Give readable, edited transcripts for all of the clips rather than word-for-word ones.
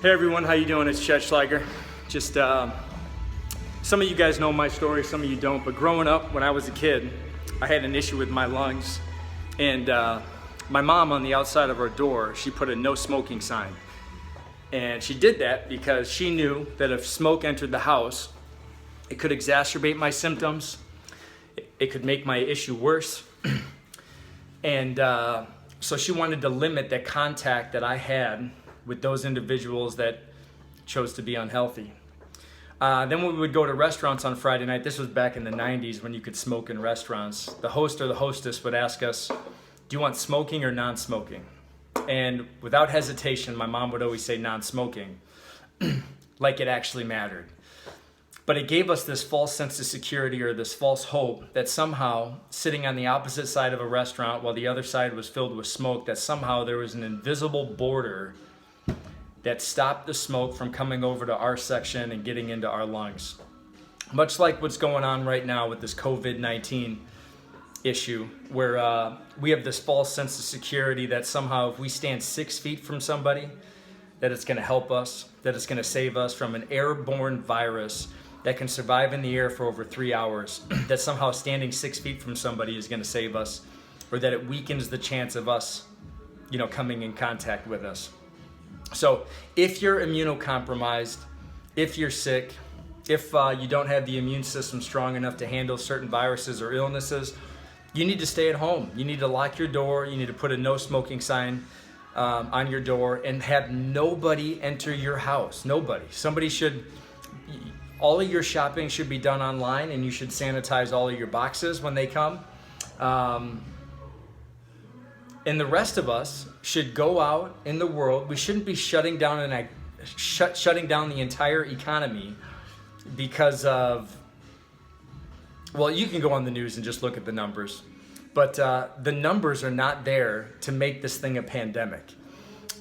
Hey everyone, how you doing? It's Chet Schleicher. Just some of you guys know my story, some of you don't, but growing up when I was a kid, I had an issue with my lungs, and my mom on the outside of our door, she put a no smoking sign. And she did that because she knew that if smoke entered the house, it could exacerbate my symptoms, it could make my issue worse. And so she wanted to limit the contact that I had with those individuals that chose to be unhealthy. Then when we would go to restaurants on Friday night, this was back in the 90s when you could smoke in restaurants, the host or the hostess would ask us, do you want smoking or non-smoking? And without hesitation, my mom would always say non-smoking, like it actually mattered. But it gave us this false sense of security or this false hope that somehow sitting on the opposite side of a restaurant while the other side was filled with smoke, that somehow there was an invisible border that stopped the smoke from coming over to our section and getting into our lungs. Much like what's going on right now with this COVID-19 issue, where we have this false sense of security that somehow if we stand 6 feet from somebody, that it's gonna help us, that it's gonna save us from an airborne virus that can survive in the air for over 3 hours, that somehow standing 6 feet from somebody is gonna save us, or that it weakens the chance of us, coming in contact with us. So if you're immunocompromised, if you're sick, if you don't have the immune system strong enough to handle certain viruses or illnesses, you need to stay at home. You need to lock your door. You need to put a no smoking sign on your door and have nobody enter your house. Nobody. All of your shopping should be done online, and you should sanitize all of your boxes when they come. And the rest of us should go out in the world. We shouldn't be shutting down the entire economy because of, well, you can go on the news and just look at the numbers, but the numbers are not there to make this thing a pandemic.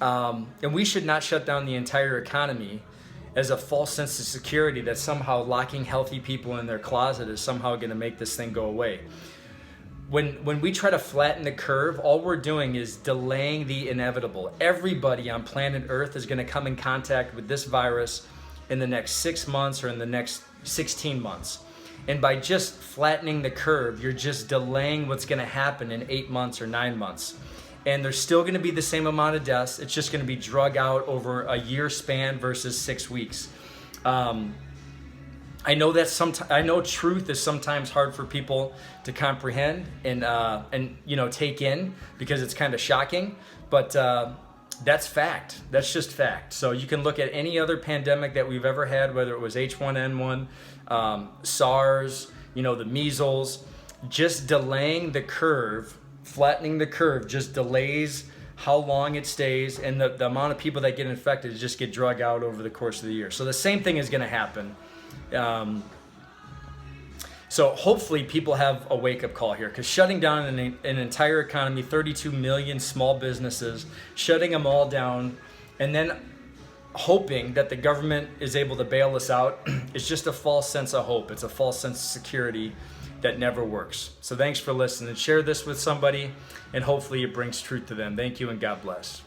And we should not shut down the entire economy as a false sense of security that somehow locking healthy people in their closet is somehow going to make this thing go away. When we try to flatten the curve, all we're doing is delaying the inevitable. Everybody on planet Earth is going to come in contact with this virus in the next 6 months or in the next 16 months. And by just flattening the curve, you're just delaying what's going to happen in 8 months or 9 months. And there's still going to be the same amount of deaths. It's just going to be drug out over a year span versus 6 weeks. I know truth is sometimes hard for people to comprehend and take in because it's kind of shocking, but that's fact. That's just fact. So you can look at any other pandemic that we've ever had, whether it was H1N1, SARS, the measles. Just delaying the curve, flattening the curve, just delays how long it stays, and the amount of people that get infected just get drug out over the course of the year. So the same thing is going to happen. So hopefully people have a wake-up call here, because shutting down an entire economy, 32 million small businesses, shutting them all down, and then hoping that the government is able to bail us out is just a false sense of hope. It's a false sense of security that never works. So thanks for listening. Share this with somebody, and hopefully it brings truth to them. Thank you, and God bless.